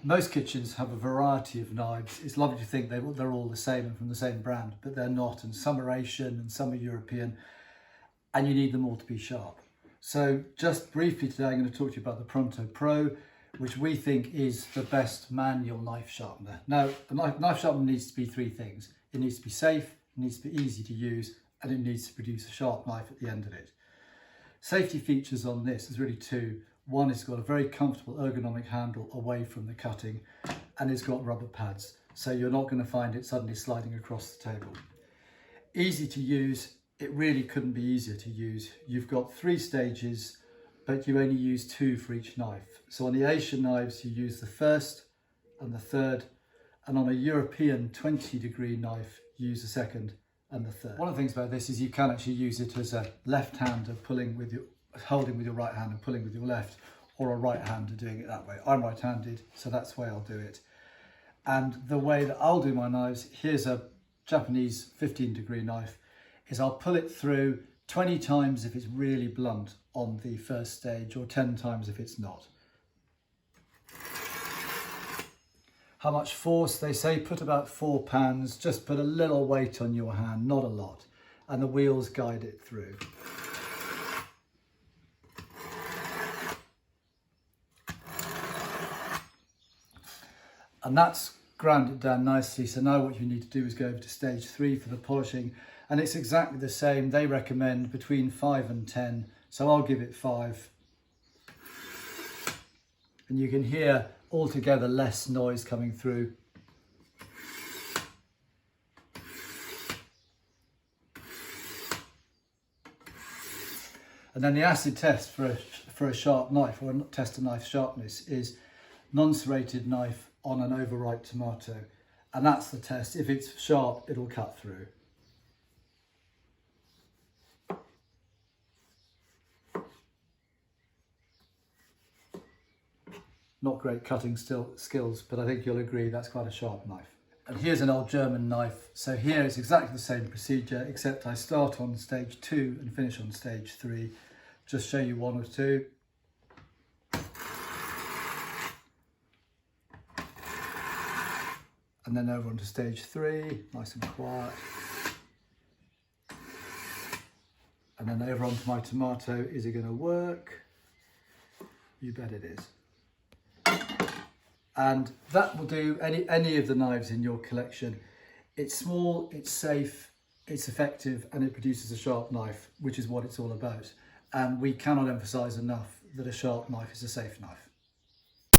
Most kitchens have a variety of knives. It's lovely to think they're all the same and from the same brand, but they're not, and some are Asian and some are European, and you need them all to be sharp. So just briefly today, I'm going to talk to you about the Pronto Pro, which we think is the best manual knife sharpener. Now, a knife sharpener needs to be three things. It needs to be safe, it needs to be easy to use, and it needs to produce a sharp knife at the end of it. Safety features on this is really two. One, it's got a very comfortable ergonomic handle away from the cutting, and it's got rubber pads, so you're not going to find it suddenly sliding across the table. Easy to use, it really couldn't be easier to use. You've got 3 stages, but you only use 2 for each knife. So on the Asian knives, you use the first and the third, and on a European 20-degree knife, you use the second and the third. One of the things about this is you can actually use it as a left-hander holding with your right hand and pulling with your left, or a right-hander doing it that way. I'm right-handed, so that's the way I'll do it. And the way that I'll do my knives, here's a Japanese 15-degree knife, is I'll pull it through 20 times if it's really blunt on the first stage, or 10 times if it's not. How much force? They say put about 4 pounds, just put a little weight on your hand, not a lot, and the wheels guide it through. And that's ground it down nicely. So now what you need to do is go over to stage 3 for the polishing. And it's exactly the same. They recommend between 5 and 10. So I'll give it 5. And you can hear altogether less noise coming through. And then the acid test for a sharp knife, or a test of knife sharpness, is non-serrated knife on an overripe tomato, and that's the test. If it's sharp, it'll cut through. Not great cutting skills, but I think you'll agree that's quite a sharp knife. And here's an old German knife. So here it's exactly the same procedure, except I start on stage 2 and finish on stage 3. Just show you 1 or 2. And then over onto stage 3, nice and quiet. And then over onto my tomato. Is it going to work? You bet it is. And that will do any of the knives in your collection. It's small, it's safe, it's effective, and it produces a sharp knife, which is what it's all about. And we cannot emphasize enough that a sharp knife is a safe knife.